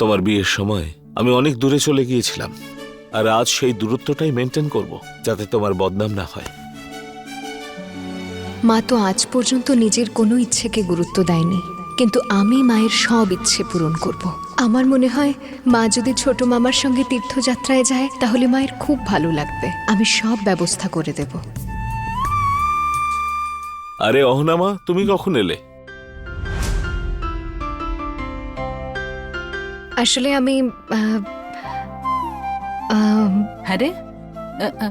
তোমার বিয়ের সময় আমি অনেক দূরে চলে গিয়েছিলাম, আর আজ সেই দূরত্বটাই মেনটেন করব, যাতে তোমার বদনাম না হয়। মা তো আজ পর্যন্ত নিজের কোনো ইচ্ছেকে গুরুত্ব দেয়নি, কিন্তু আমি মায়ের সব ইচ্ছে পূরণ করব। আমার মনে হয় মা যদি ছোট মামার সঙ্গে তীর্থযাত্রায় যায় তাহলে মায়ের খুব ভালো লাগবে। আমি সব ব্যবস্থা করে দেব। আরে অহনামা, তুমি কখন এলে? আসলে আমি আহ, হ্যাঁ রে,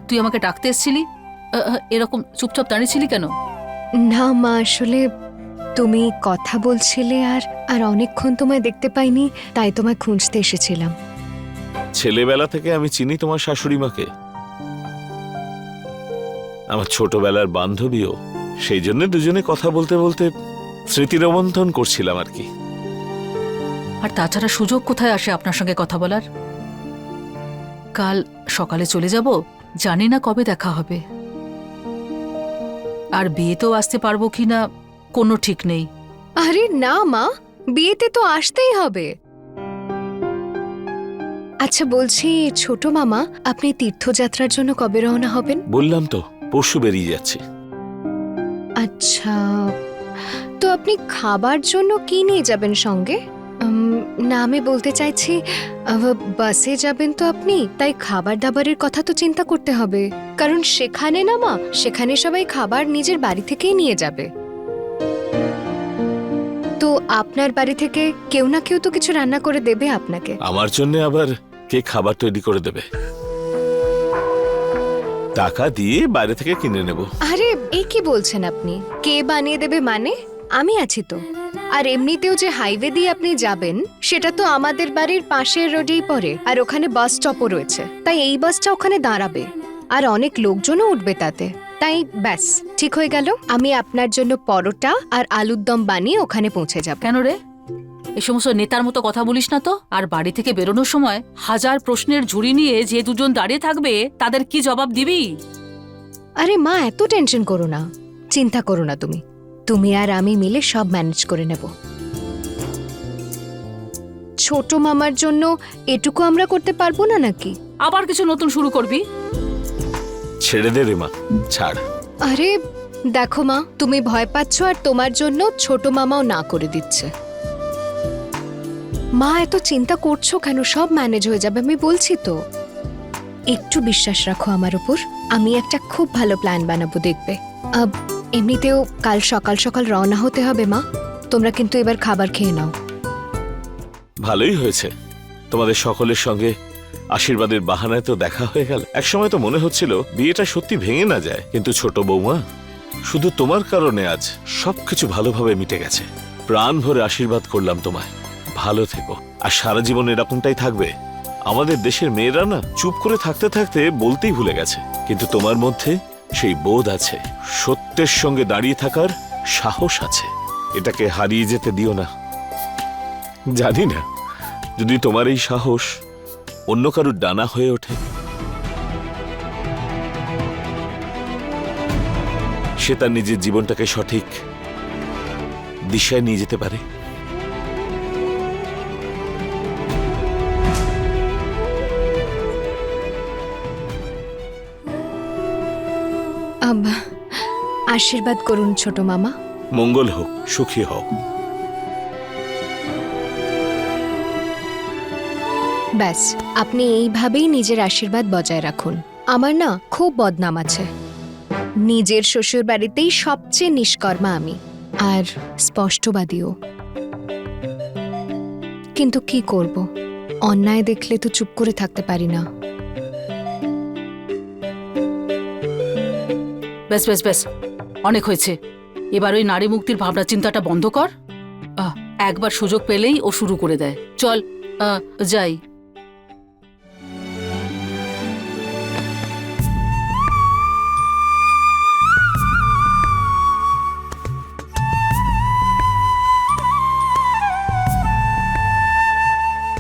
তুই আমাকে ডাকতে এসেছিলি? এরকম চুপচাপ দাঁড়িয়েছিলি কেন? না মা, আসলে তুমি কথা বলছিলে আর অনেকক্ষণ তোমায় দেখতে পাইনি, তাই তোমায় খুঁজতে এসেছিলাম। ছেলেবেলা থেকে আমি চিনি তোমার শাশুড়ি মাকে, আমার ছোটবেলার বান্ধবীও। সেই জন্য দুজনে কথা বলতে বলতে স্মৃতি রোমন্থন করছিলাম আর কি। আর তাছাড়া সুযোগ কোথায় আসে আপনার সঙ্গে কথা বলার? কাল সকালে চলে যাব, জানি না কবে দেখা হবে। আর বিয়েতেও আসতে পারবো কিনা কোনো ঠিক নেই। আরে না মা, বিয়েতে তো আসতেই হবে। আচ্ছা বলছি ছোট মামা, আপনি তীর্থযাত্রার জন্য কবে রওনা হবেন? বললাম তো, পরশু বেরিয়ে যাচ্ছে। আচ্ছা, তো আপনি খাবার জন্য কি নিয়ে যাবেন সঙ্গে? না, আমি বলতে চাইছি বাসে যাবেন তো আপনি, তাই খাবার দাবারের কথা তো চিন্তা করতে হবে, কারণ সেখানে না মা, সেখানে সবাই খাবার নিজের বাড়ি থেকেই নিয়ে যাবে। তো আপনার বাড়ি থেকে কেউ না কেউ তো কিছু রান্না করে দেবে আপনাকে। আমার জন্য আবার কে খাবার তৈরি করে দেবে? টাকা দিয়ে বাইরে থেকে কিনে নেব। আরে এই কি বলছেন আপনি? কে বানিয়ে দেবে মানে? আমি আছি তো। আর এমনিতেও যে হাইওয়ে দিয়ে আপনি যাবেন সেটা তো আমাদের বাড়ির পাশের রোডেই পড়ে, আর ওখানে বাস স্টপও রয়েছে, তাই এই বাসটা ওখানে দাঁড়াবে আর অনেক লোকজনও উঠবে তাতে। তাই ব্যাস ঠিক হয়ে গেল, আমি আপনার জন্য পরোটা আর আলুর দম বানিয়ে ওখানে পৌঁছে যাব। কেন রে, এই সমস্ত নেতার মতো কথা বলিস না তো। আর বাড়ি থেকে বেরোনোর সময় হাজার প্রশ্নের ঝুড়ি নিয়ে যে দুজন দাঁড়িয়ে থাকবে তাদের কি জবাব দিবি? আরে মা, এত টেনশন করো না, চিন্তা করো না তুমি। তুমি আর আমি মিলে সব ম্যানেজ করে নেব। ছোট মামার জন্য এটুকু আমরা করতে পারবো না নাকি? আবার কিছু নতুন শুরু করবি? ছেড়ে দে রে মা, ছাড়। আরে দেখো মা, তুমি ভয় পাচ্ছ আর তোমার জন্য ছোট মামাও না করে দিচ্ছে। মা এত চিন্তা করছো কেন? সব ম্যানেজ হয়ে যাবে, আমি বলছি তো। একটু বিশ্বাস রাখো আমার উপর, আমি একটা খুব ভালো প্ল্যান বানাবো, দেখবে। এমনিতেও কাল সকাল সকাল রওনা হতে হবে মা, তোমরা কিন্তু এবার খাবার খেয়ে নাও। ভালোই হয়েছে, তোমাদের সকলের সঙ্গে আশীর্বাদের বাহানায় তো দেখা হয়ে গেল। একসময় তো মনে হচ্ছিল বিয়েটা সত্যি ভেঙে না যায়, কিন্তু ছোট বৌমা, শুধু তোমার কারণে আজ সবকিছু ভালোভাবে মিটে গেছে। প্রাণ ভরে আশীর্বাদ করলাম তোমায়, ভালো থেকো। আর সারা জীবন এরকমটাই থাকবে। আমাদের দেশের মেয়েরা না চুপ করে থাকতে থাকতে বলতেই ভুলে গেছে, কিন্তু তোমার মধ্যে সেই বোধ আছে, সত্যের সঙ্গে দাঁড়িয়ে থাকার সাহস আছে। এটাকে হারিয়ে যেতে দিও না। জানি না যদি তোমার এই সাহস অন্য কারুর ডানা হয়ে ওঠে, সে তার নিজের জীবনটাকে সঠিক দিশায় নিয়ে যেতে পারে। আশীর্বাদ করুন ছোট মামা। মঙ্গল হোক, সুখী হোক। ব্যাস আপনি এইভাবেই নিজের আশীর্বাদ বজায় রাখুন। আমার না খুব বদনাম আছে, নিজের শ্বশুর বাড়িতেই সবচেয়ে নিষ্কর্মা আমি, আর স্পষ্টবাদীও। কিন্তু কি করব, অন্যায় দেখলে তো চুপ করে থাকতে পারি না। ব্যাস ব্যাস ব্যাস, অনেক হয়েছে। এবার ওই নারী মুক্তির ভাবনা চিন্তাটা বন্ধ কর। একবার সুযোগ পেলেই ও শুরু করে দেয়। চল যাই।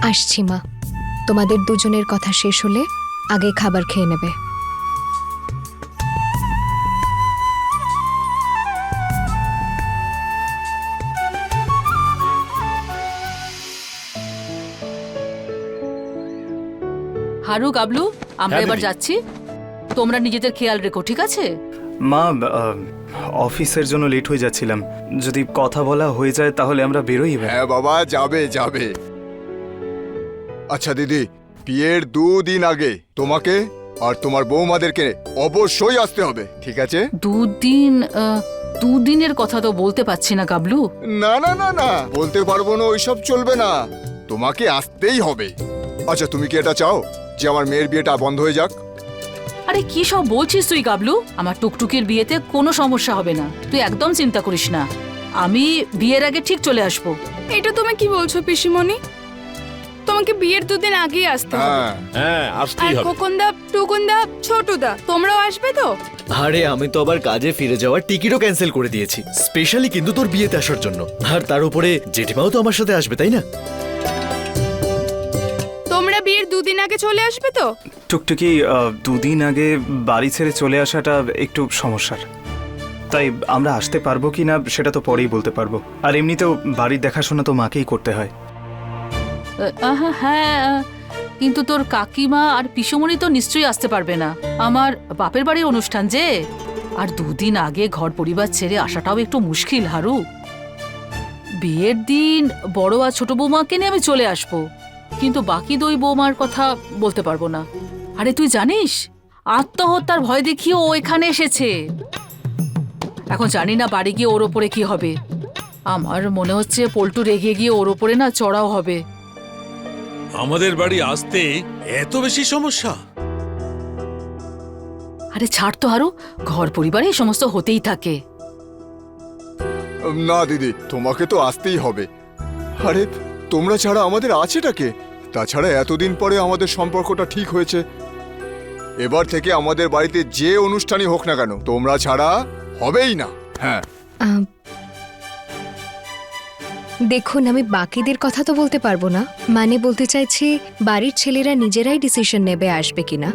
আসছি মা, তোমাদের দুজনের কথা শেষ হলে আগে খাবার খেয়ে নেবে। হারু গাবলু আমরা হ্যাঁ, এবার দিদি। যাচ্ছি, তোমরা নিজেদের খেয়াল রেখো, ঠিক আছে? মা, অফিসের জন্য লেট হয়ে যাচ্ছিলাম। যদি কথা বলা হয়ে যায় তাহলে আমরা বেরোই এবার। হ্যাঁ বাবা, যাবে যাবে। আচ্ছা দিদি, বিয়ের 2 দিন আগে তোমাকে আর তোমার বৌমাদেরকে অবশ্যই আসতে হবে, ঠিক আছে? দুদিনের কথা তো বলতে পারছি না গাবলু। না না না না, বলতে পারবো না, ওইসব চলবে না, তোমাকে আসতেই হবে। আচ্ছা, তুমি কি এটা চাও যে আমার মেয়ের বিয়েটা বন্ধ হয়ে যাক? আরে কি সব বলছিস তুই গাবলু? আমার টুকটুকির বিয়েতে কোনো সমস্যা হবে না, তুই একদম চিন্তা করিস না। আমি বিয়ের আগে ঠিক চলে আসবো। এটা তুমি কি বলছো পিসিমণি? তোমাকে বিয়ের 2 দিন আগেই আসতে হবে। হ্যাঁ, হ্যাঁ আর আসতেই হবে। খোকনদা, টুকুনদা, ছোটুদা, তোমরাও আসবে তো? আরে আমি তো আবার কাজে ফিরে যাওয়ার টিকিটও ক্যান্সেল করে দিয়েছি, স্পেশালি কিন্তু তোর বিয়েতে আসার জন্য। আর তার উপরে জেঠিমাও তো আমার সাথে আসবে, তাই না? তোমরা বিয়ের 2 দিন আগে চলে আসবে তো? টুকটুকি 2 দিন আগে বাড়ি ছেড়ে চলে আসাটা একটু সমস্যার, তাই আমরা আসতে পারবো কি না সেটা তো পরেই বলতে পারবো। আর এমনিতেও বাড়ির দেখাশোনা তো মাকেই করতে হয়। হ্যাঁ, কিন্তু তোর কাকিমা আর পিসমণি তো নিশ্চয়ই আসতে পারবে না, আমার বাপের বাড়ির অনুষ্ঠান যে। আর 2 দিন আগে ঘর পরিবার ছেড়ে আসাটাও একটু মুশকিল হারু। বিয়ের দিন বড় আর ছোট বৌমাকে নিয়ে আমি চলে আসবো, কিন্তু বাকি 2 বৌমার কথা বলতে পারবো না। আরে তুই জানিস, আত্মহত্যার ভয় দেখিয়ে ও এখানে এসেছে। এখন জানি না বাড়ি গিয়ে ওর ওপরে কি হবে। আমার মনে হচ্ছে পল্টু রেগে গিয়ে ওর ওপরে না চড়াও হবে। আমাদের বাড়ি আসতে এত বেশি সমস্যা? আরে ছাড় তো হারু, ঘর পরিবারে এই সমস্ত হতেই থাকে। না দিদি, তোমাকে তো আসতেই হবে। আরে তোমরা ছাড়া আমাদের আছেটাকে? তাছাড়া এতদিন পরে আমাদের সম্পর্কটা ঠিক হয়েছে। এবার থেকে আমাদের বাড়িতে যে অনুষ্ঠানই হোক না কেন, তোমরা ছাড়া হবেই না। হ্যাঁ, আহ, দেখুন, আমি বাকিদের কথা তো বলতে পারবো না, মানে বলতে চাইছি বাড়ির ছেলেরা নিজেরাই ডিসিশন নেবে আসবে কিনা।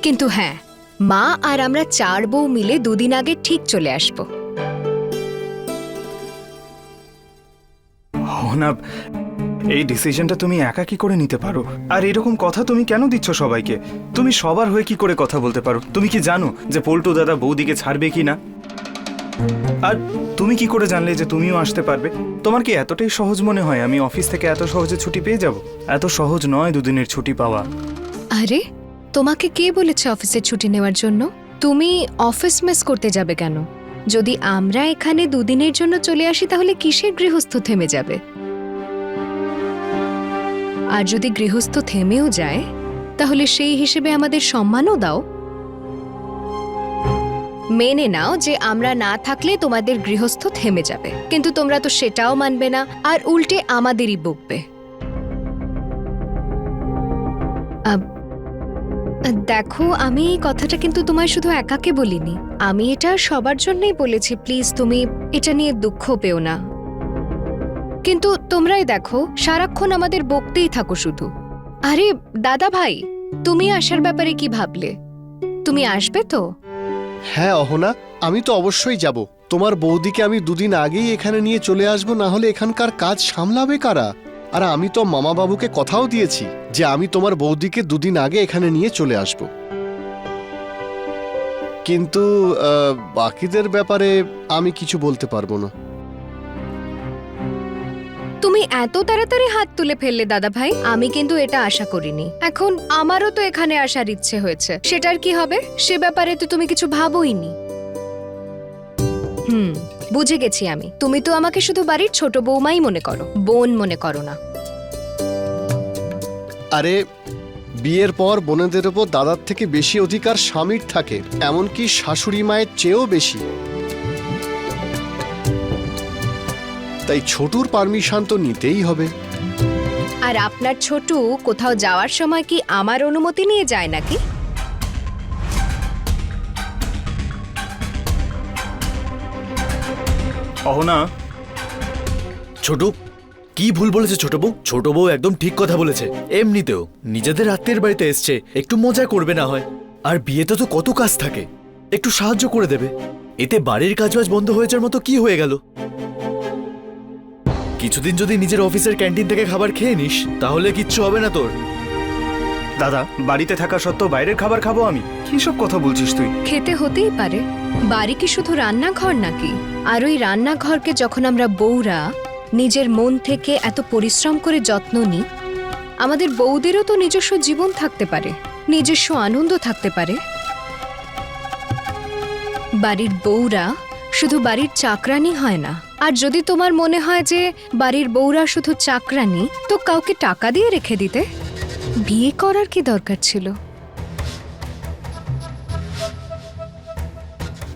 কিন্তু হ্যাঁ, মা আর আমরা 4 বউ মিলে 2 দিন আগে ঠিক চলে আসবো। না, এই ডিসিশনটা তুমি একা কি করে নিতে পারো? আর এরকম কথা তুমি কেন দিচ্ছ সবাইকে? তুমি সবার হয়ে কি করে কথা বলতে পারো? তুমি কি জানো যে পল্টু দাদা বৌদিকে ছাড়বে কি না? আর তুমি কি করে জানলে যে তুমিও আসতে পারবে? তোমার কি এতটাই সহজ মনে হয় আমি অফিস থেকে এত সহজে ছুটি পেয়ে যাব? এত সহজ নয় 2 দিনের ছুটি পাওয়া। আরে তোমাকে কে বলেছে অফিসের ছুটি নেওয়ার জন্য? তুমি অফিস মিস করতে যাবে কেন? যদি আমরা এখানে 2 দিনের জন্য চলে আসি তাহলে কিসের গৃহস্থ থেমে যাবে? আর যদি গৃহস্থ থেমেও যায় তাহলে সেই হিসেবে আমাদের সম্মানও দাও। মেনে নাও যে আমরা না থাকলে তোমাদের গৃহস্থ থেমে যাবে, কিন্তু তোমরা তো সেটাও মানবে না, আর উল্টে আমাদেরই বকবে। দেখো, আমি এই কথাটা কিন্তু তোমায় শুধু একাকে বলিনি, আমি এটা সবার জন্যই বলেছি। প্লিজ তুমি এটা নিয়ে দুঃখ পেও না। কিন্তু তোমরাই দেখো, সারাক্ষণ আমাদের বকতেই থাকো শুধু। আরে দাদা ভাই, তুমি আসার ব্যাপারে কি ভাবলে? তুমি আসবে তো? হ্যাঁ অহনা, আমি তো অবশ্যই যাব। তোমার বৌদিকে আমি 2 দিন আগেই এখানে নিয়ে চলে আসব, না হলে এখানকার কাজ সামলাবে কারা? আর আমি তো মামা বাবুকে কথাও দিয়েছি যে আমি তোমার বৌদিকে 2 দিন আগে এখানে নিয়ে চলে আসব। কিন্তু বাকিদের ব্যাপারে আমি কিছু বলতে পারবো না। তুমি এত তাড়াতাড়ি হাত তুলে ফেললে দাদা ভাই, আমি কিন্তু এটা আশা করিনি। এখন আমারও তো এখানে আসার ইচ্ছে হয়েছে, সেটার কি হবে সে ব্যাপারে তো তুমি কিছু ভাবোইনি। বুঝে গেছি আমি, তুমি তো আমাকে শুধু বাড়ির ছোট বৌমাই মনে করো, বোন মনে করো না। আরে বিয়ের পর বোনেদের ওপর দাদার থেকে বেশি অধিকার স্বামীর থাকে, এমনকি শাশুড়ি মায়ের চেয়েও বেশি। তাই ছোটুর পারমিশন তো নিতেই হবে। আর আপনার ছোটু কোথাও যাওয়ার সময় কি আমার অনুমতি নিয়ে যায় নাকি? অহনা, ছোট কি ভুল বলেছে ছোট বউ? ছোট বউ একদম ঠিক কথা বলেছে। এমনিতেও নিজেদের আত্মীয়ের বাড়িতে এসছে, একটু মজা করবে না হয়? আর বিয়েতে তো কত কাজ থাকে, একটু সাহায্য করে দেবে। এতে বাড়ির কাজবাজ বন্ধ হয়ে যাওয়ার মতো কি হয়ে গেল? কিছুদিন যদি নিজের অফিসের ক্যান্টিন থেকে খাবার খেয়ে নিস তাহলে কিচ্ছু হবে না তোর। দাদা, বাড়িতে থাকা সত্ত্বেও বাইরের খাবার খাবো আমি? কি সব কথা বলছিস তুই? খেতে হতেই পারে। বাড়ি কি শুধু রান্নাঘর নাকি? আর ওই রান্নাঘরকে যখন আমরা বউরা নিজের মন থেকে এত পরিশ্রম করে যত্ন নিই, আমাদের বউদেরও তো নিজস্ব জীবন থাকতে পারে, নিজস্ব আনন্দ থাকতে পারে। বাড়ির বউরা শুধু বাড়ির চাকরানি হয় না। আর যদি তোমার মনে হয় যে বাড়ির বউরা শুধু চাকরানি, তো কাউকে টাকা দিয়ে রেখে দিতে। বিয়ে করার কি দরকার ছিল?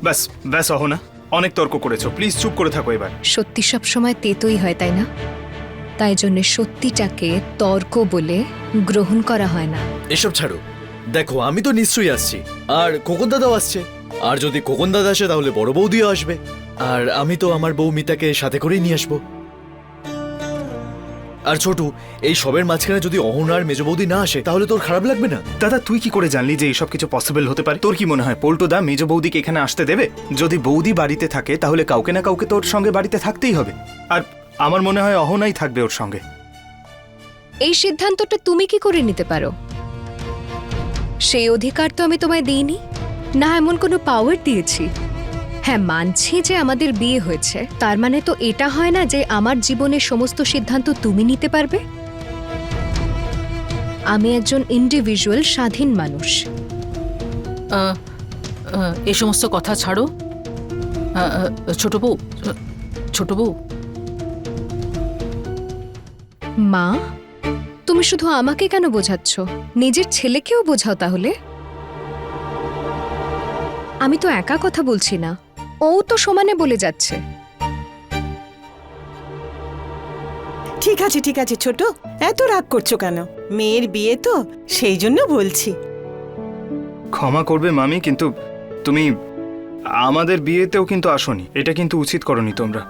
ব্যাস ব্যাস অহনা, অনেক তর্ক করেছো, প্লিজ চুপ করে থাকো এবার। সত্যি সব সময় তেতোই হয়, তাই না? তাই জন্য সত্যিটাকে তর্ক বলে গ্রহণ করা হয় না। এসব ছাড়ো, দেখো আমি তো নিশ্চয়ই আসছি, আর খোকন দাদাও আসছে। আর যদি খোকন দাদা আসে তাহলে বড় বৌদিও আসবে, আর আমি তো আমার বউ মিতাকে সাথে করেই নিয়ে আসবো। আর ছোটু, এই সবের মাঝখানে যদি অহনার মেজ বৌদি না আসে তাহলে তোর খারাপ লাগবে না? দাদা, তুই কি করে জানলি যে এইসব কিছু পসিবল হতে পারে? তোর কি মনে হয় পল্টুদা মেজ বৌদিকে এখানে আসতে দেবে? যদি বৌদি বাড়িতে থাকে তাহলে কাউকে না কাউকে তোর সঙ্গে বাড়িতে থাকতেই হবে। আর আমার মনে হয় অহনাই থাকবে ওর সঙ্গে। এই সিদ্ধান্তটা তুমি কি করে নিতে পারো? সেই অধিকার তো আমি তোমায় দিইনি, না এমন কোনো পাওয়ার দিয়েছি। হ্যাঁ, মানছি যে আমাদের বিয়ে হয়েছে, তার মানে তো এটা হয় না যে আমার জীবনের সমস্ত সিদ্ধান্ত তুমি নিতে পারবে। আমি একজন ইন্ডিভিজুয়াল স্বাধীন মানুষ। এই সমস্ত কথা ছাড়ো। ছোট বউ, মা, তুমি শুধু আমাকে কেন বোঝাচ্ছ? নিজের ছেলেকেও বোঝাও তাহলে। আমি তো একা কথা বলছি না, ও তো সমানে বলে যাচ্ছে। ঠিক আছে ঠিক আছে ছোট, এত রাগ করছো কেন? মেয়ের বিয়ে তো, সেই জন্য বলছি। ক্ষমা করবে মামি, কিন্তু তুমি আমাদের বিয়েতেও কিন্তু আসোনি, এটা কিন্তু উচিত করনি তোমরা।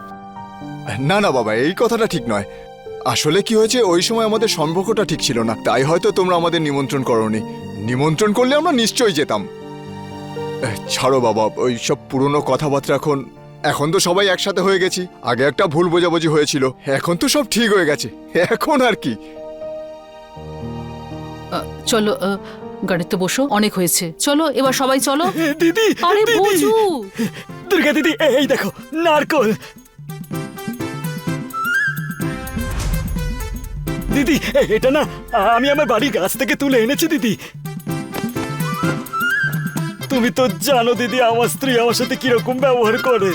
না না বাবা, এই কথাটা ঠিক নয়। আসলে কি হয়েছে, ওই সময় আমাদের সম্পর্কটা ঠিক ছিল না, তাই হয়তো তোমরা আমাদের নিমন্ত্রণ করোনি। নিমন্ত্রণ করলে আমরা নিশ্চয়ই যেতাম। ছাড়ো বাবা, ওই সব পুরনো কথাবার্তা। এখন তো সবাই একসাথে হয়ে গেছি। আগে একটা ভুল বোঝাবুঝি হয়েছিল, এখন তো সব ঠিক হয়ে গেছে। এখন আর কি। চলো গাড়িতে বসো, অনেক হয়েছে। চলো এবার সবাই চলো। দিদি, আরে বোঝু, দুর্গা দিদি, এই দেখো নারকল। দিদি, এটা না আমি আমার বাড়ির গাছ থেকে তুলে এনেছি দিদি। তুমি তো জানো দিদি আমার স্ত্রী আমার সাথে কিরকম ব্যবহার করে,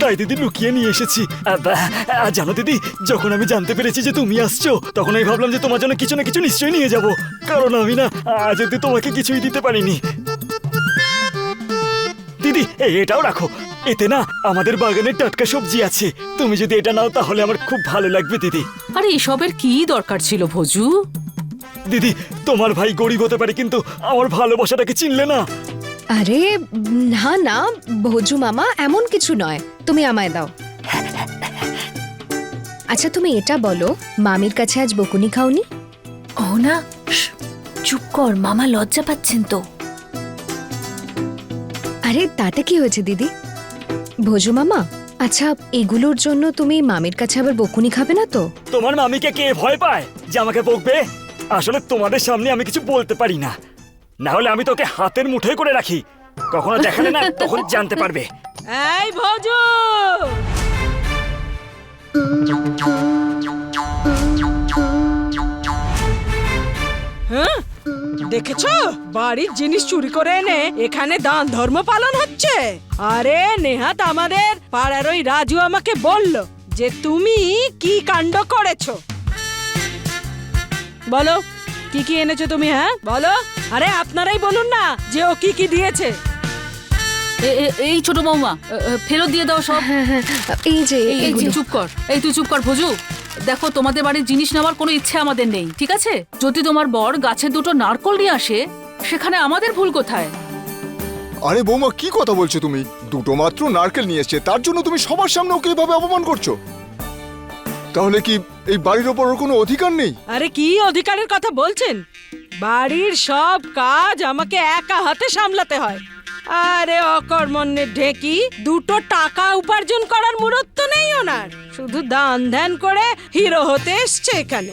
তাই দিদি লুকিয়ে নিয়ে এসেছি। জানো দিদি, যখন আমি জানতে পেরেছি যে তুমি আসছো, তখন আমি ভাবলাম যে তোমার জন্য কিছু না কিছু নিশ্চয়ই নিয়ে যাব, কারণ আমি না আজ অব্দি তোমাকে কিছুই দিতে পারিনি। দিদি, এটাও রাখো, এতে না আমাদের বাগানের টাটকা সবজি আছে। তুমি যদি এটা নাও তাহলে আমার খুব ভালো লাগবে দিদি। আরে এসবের কি দরকার ছিল ভোজু? দিদি, তোমার ভাই গরিব হতে পারে, কিন্তু আমার ভালোবাসাটাকে চিনলে না। আরে না না ভোজু মামা, এমন কিছু নয়, তুমি আমায় দাও। আচ্ছা তুমি এটা বলো, মামির কাছে আজ বকুনি খাওনি? ও না, চুপ কর, মামা লজ্জা পাচ্ছেন তো। আরে তাতে কি হয়েছে দিদি? ভোজু মামা, আচ্ছা এগুলোর জন্য তুমি মামির কাছে আবার বকুনি খাবে না তো? তোমার মামিকে কে ভয় পায় যে আমাকে বকবে? আসলে তোমাদের সামনে আমি কিছু বলতে পারি না, না হলে আমি তোকে হাতের মুঠোয় করে রাখি। কখনো দেখালে না, তখন জানতে পারবে। এই ভোজু, হ্যাঁ দেখেছো, বাড়ির জিনিস চুরি করে এনে এখানে দান ধর্ম পালন হচ্ছে। আরে নেহাত আমাদের পাড়ার ওই রাজু আমাকে বলল যে তুমি কি কাণ্ড করেছো। বলো কি কি এনেছো তুমি? হ্যাঁ বলো। আরে আপনারাই বলুন না যে ও কি কি দিয়েছে। এই ছোট বৌমা, ফেরত দিয়ে দাও সব। এই যে এই চুপ কর, এই তুই চুপ কর ভোজু। দেখো, তোমাদের বাড়ির জিনিস নেওয়ার কোনো ইচ্ছে আমাদের নেই, ঠিক আছে? যদি তোমার বর গাছে দুটো নারকল নিয়ে আসে, সেখানে আমাদের ভুল কোথায়? আরে বৌমা, কি কথা বলছো তুমি? দুটো মাত্র নারকেল নিয়ে এসছে, তার জন্য তুমি সবার সামনে ওকে এভাবে অপমান করছো? তাহলে কি এই বাড়ির ওপর ওর কোনো অধিকার নেই? আরে কি অধিকারের কথা বলছেন? বাড়ির সব কাজ আমাকে একা হাতে সামলাতে হয়। আরে অকর্মণ্যের ঢেকি, দুটো টাকা উপার্জন করার মুরত নেই ওনার, শুধু দান ধ্যান করে হিরো হতে এসছে এখানে।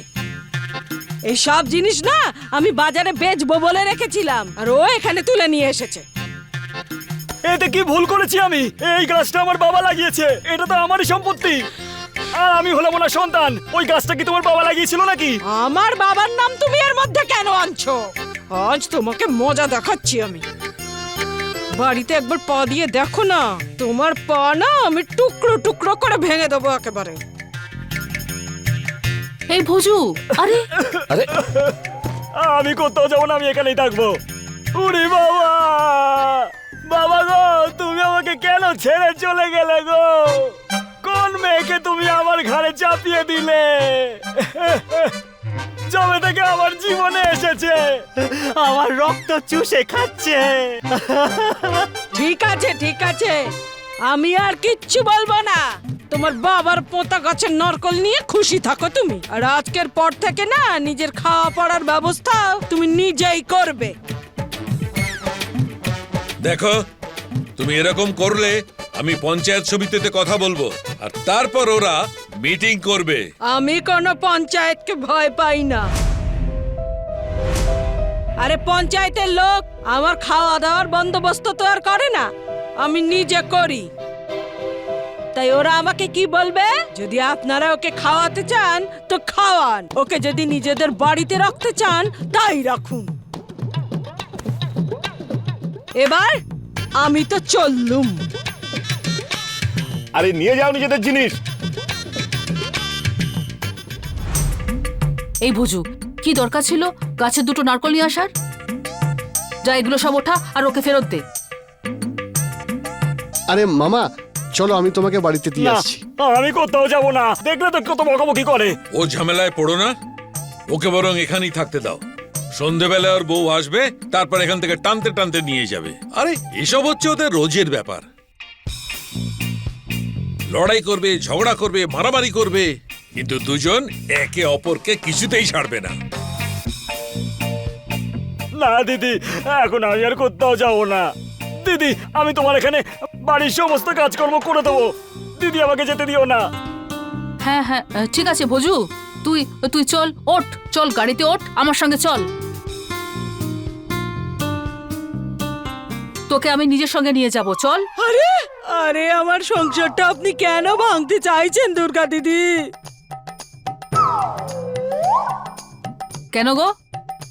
এই সব জিনিস না আমি বাজারে বেচবো বলে রেখেছিলাম, আর ও এখানে তুলে নিয়ে এসেছে। এতে কি ভুল করেছি আমি? এই গাছটা আমার বাবা লাগিয়েছে, এটা তো আমারই সম্পত্তি। আর আমি হলাম ওনার সন্তান। ওই গাছটা কি তোমার বাবা লাগিয়েছিল নাকি? আমার বাবার নাম তুমি এর মধ্যে কেন আনছো? আজ তোমাকে মজা দেখাচ্ছি আমি। বাড়িতে একবার পা দিয়ে দেখো না, তোমার পা না আমি টুকরো টুকরো করে ভেঙে দেবো একেবারে। এই ভোজু, আরে আমি কোথাও যাবো না, আমি এখানেই থাকবো। উরি বাবা, বাবা গো, তুমি আমাকে কেন ছেড়ে চলে গেলে গো? কোন মেয়েকে তুমি আমার ঘাড়ে চাপিয়ে দিলে? জবে থেকে আমার জীবনে এসেছে, আমার রক্ত চুষে খাচ্ছে। ঠিক আছে ঠিক আছে, আমি আর কিচ্ছু বলবো না। তোমার বাবার পোঁতা গাছের নরকল নিয়ে খুশি থাকো তুমি। আর আজকের পর থেকে না নিজের খাওয়া পড়ার ব্যবস্থা তুমি নিজেই করবে। দেখো, তুমি এরকম করলে আমি পঞ্চায়েত সমিতিতে কথা বলবো, আর তারপর ওরা মিটিং করবে। আমি কোনো পঞ্চায়েতকে ভয় পাই না। আরে পঞ্চায়েতের লোক আমার খাওয়া দাওয়ার বন্দোবস্ত তো আর করে না, আমি নিজে করি। তাই ওরা আমাকে কি বলবে? যদি আপনারা ওকে খাওয়াতে চান তো খাওয়ান, ওকে যদি নিজেদের বাড়িতে রাখতে চান তাই রাখুন। এবার আমি তো চললুম। আরে নিয়ে যাও নিজেদের জিনিস। এই ভোজু, কি দরকার ছিল গাছের দুটো নারকল নিয়ে আসার? যা, এগুলো সব ওঠা আর ওকে ফেরত দে। আরে মামা, চলো আমি তোমাকে বাড়িতে দিয়ে না, আসছি। আমি কোথাও যাবো না। দেখলে তো কত বকাবকি করে। ও ঝামেলায় পড়ো না, ওকে বরং এখানেই থাকতে দাও। সন্ধেবেলা ওর বউ আসবে, তারপর এখান থেকে টানতে টানতে নিয়ে যাবে। আরে এসব হচ্ছে ওদের রোজের ব্যাপার। লড়াই করবে, ঝগড়া করবে, মারামারি করবে, কিন্তু দুজন একে অপরকে কিছুতেই ছাড়বে না। না দিদি, এখন আমি আর কোথাও যাবো না। দিদি, আমি তোমার এখানে বাড়ির সমস্ত কাজকর্ম করে দেবো। দিদি, আমাকে যেতে দিও না। হ্যাঁ হ্যাঁ, ঠিক আছে ভোজু, তুই তুই চল, ওঠ, চল গাড়িতে ওঠ, আমার সঙ্গে চল। তোকে আমি নিজের সঙ্গে নিয়ে যাব, চল। আরে আরে আমার সংসারটা আপনি কেন ভাঙতে চাইছেন দুর্গা দিদি? কেন গো,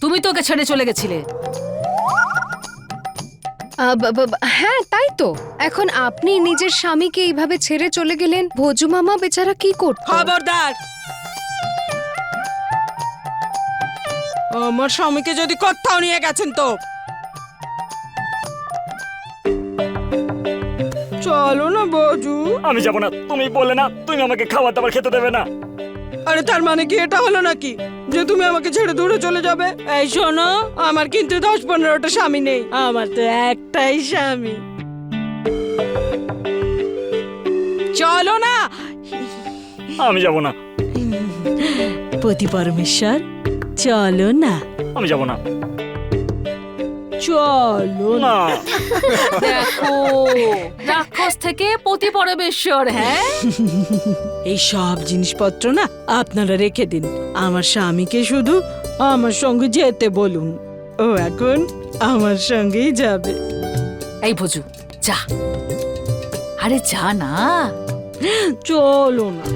তুমি তো ওকে ছেড়ে চলে গেছিলে। হ্যাঁ তাই তো, এখন আপনি নিজের স্বামীকে এইভাবে ছেড়ে চলে গেলেন, ভোজু মামা বেচারা কি করত? খবরদার, আমার স্বামীকে যদি কোথাও নিয়ে গেছেন তো চলো না ভোজু। আমি যাবো না, তুমি বললে না তুমি আমাকে খাবার দাবার খেতে দেবে না। আরে তার মানে কি এটা হলো নাকি যে তুমি আমাকে ছেড়ে দূরে চলে যাবে? এই শোনো, আমার কিন্তু 10-15টা স্বামী নেই, আমার তো একটাই স্বামী। চলো না। আমি যাবো না। পতি পরমেশ্বর, চলো না। আমি যাবো না। চলো না। দেখো, রাক্ষস থেকে পতি পরমেশ্বর। হ্যাঁ, এই সব জিনিসপত্র না আপনারা রেখে দিন, আমার স্বামীকে শুধু আমার সঙ্গে যেতে বলুন, ও এখন আমার সঙ্গেই যাবে। এই ভোজু, যা, আরে যা না। চলো না।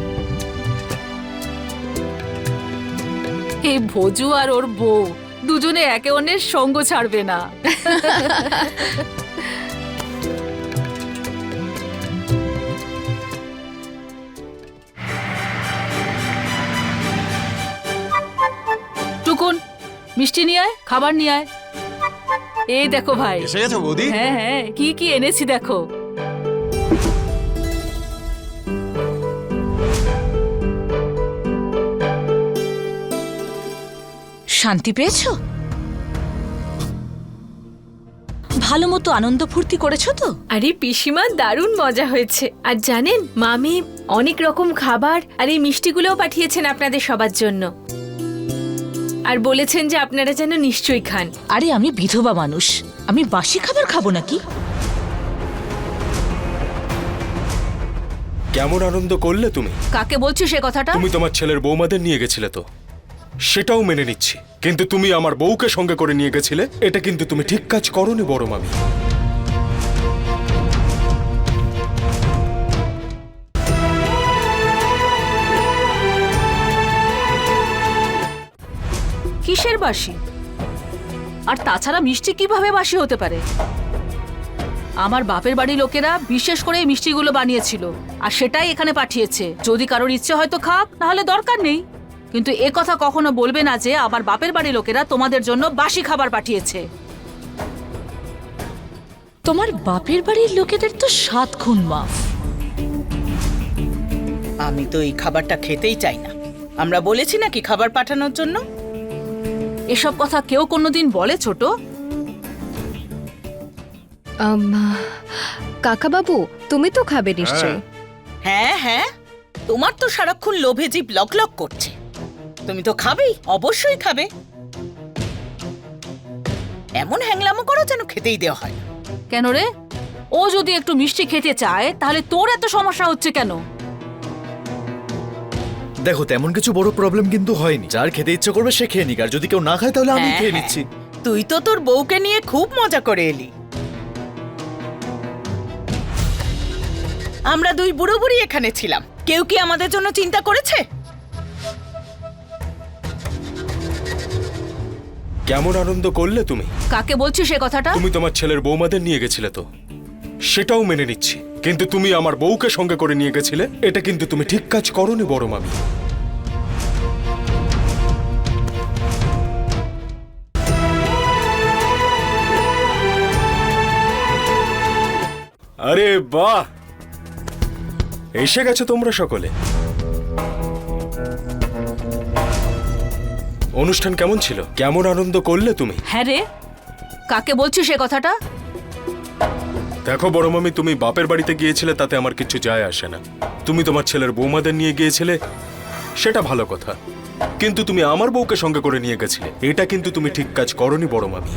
এই ভোজু আর ওর বউ দুজনে একে অন্যের সঙ্গ ছাড়বে না। টুকুন, মিষ্টি নিয়ে আয়, খাবার নিয়ে আয়। এই দেখো ভাই, এসে গেছো বৌদি? হ্যাঁ হ্যাঁ, কি কি এনেছি দেখো। শান্তি পেয়েছো? ভালো মতো আনন্দ ফুর্তি করেছো তো? আরে পিসিমা, দারুণ মজা হয়েছে। আর জানেন, মামি অনেক রকম খাবার আর এই মিষ্টিগুলোও পাঠিয়েছেন আপনাদের সবার জন্য, আর বলেছেন যে আপনারা যেন নিশ্চয়ই খান। আরে আমি বিধবা মানুষ, আমি বাসি খাবার খাবো নাকি? কেমন আনন্দ করলে তুমি? কাকে বলছিস সে কথাটা? তুমি তোমার ছেলের বৌমাদের নিয়ে গেছিলে তো, সেটাও মেনে নিচ্ছি, কিন্তু তুমি আমার বউকে সঙ্গে করে নিয়ে গেছিলে, এটা কিন্তু তুমি ঠিক কাজ করোনি বড় মামি। কিসের বাসি? আর তাছাড়া মিষ্টি কিভাবে বাসি হতে পারে? আমার বাপের বাড়ির লোকেরা বিশেষ করে এই মিষ্টিগুলো বানিয়েছিল আর সেটাই এখানে পাঠিয়েছে। যদি কারোর ইচ্ছে হয়তো খাক, নাহলে দরকার নেই। কিন্তু এ কথা কখনো বলবে না যে আমার বাপের বাড়ির লোকেরা তোমাদের জন্য বাসি খাবার পাঠিয়েছে। তোমার বাপের বাড়ির লোকেদের তো 7 খুন মাফ। আমি তো এই খাবারটা খেতেই চাই না। আমরা বলেছি নাকি খাবার পাঠানোর জন্য? এসব কথা কেউ কোনোদিন বলে ছোট? কাকা বাবু, তুমি তো খাবে নিশ্চয়। হ্যাঁ হ্যাঁ, তোমার তো সারাক্ষণ লোভে জিভ লক লক করছে। তুমি তো খাবেই, অবশ্যই খাবে। এমন হ্যাংলামো করো যেন খেতেই দেওয়া হয়। কেন রে? ও যদি একটু মিষ্টি খেতে চায় তাহলে তোর এত সমস্যা হচ্ছে কেন? দেখো, তেমন কিছু বড় প্রবলেম কিন্তু হয়নি। যার খেতে ইচ্ছে করবে সে খেয়ে নিক, আর যদি কেউ না খায় তাহলে আমি হ্যাঁ, খেয়ে হ্যাঁ। নিচ্ছি। তুই তো তোর বউকে নিয়ে খুব মজা করে এলি। আমরা দুই বুড়ো বুড়ি এখানে ছিলাম, কেউ কি আমাদের জন্য চিন্তা করেছে? কেমন আনন্দ করলে তুমি? কাকে বলছিস সে কথাটা? তুমি তোমার ছেলের বৌমাদের নিয়ে গেছিলে তো, সেটাও মেনে নিচ্ছি, কিন্তু তুমি আমার বউকে সঙ্গে করে নিয়ে গেছিলে, এটা কিন্তু তুমি ঠিক কাজ করোনি বড় মামি। আরে বাহ, এসে গেছো তোমরা সকলে। অনুষ্ঠান কেমন ছিল? কেমন আনন্দ করলে তুমি? হ্যাঁ রে, কাকে বলছিস সে কথাটা? দেখো বড় মামি, তুমি বাপের বাড়িতে গিয়েছিলে তাতে আমার কিছু যায় আসে না। তুমি তোমার ছেলের বৌমাদের নিয়ে গিয়েছিলে, সেটা ভালো কথা, কিন্তু তুমি আমার বউকে সঙ্গে করে নিয়ে গেছিলে, এটা কিন্তু তুমি ঠিক কাজ করোনি বড় মামি।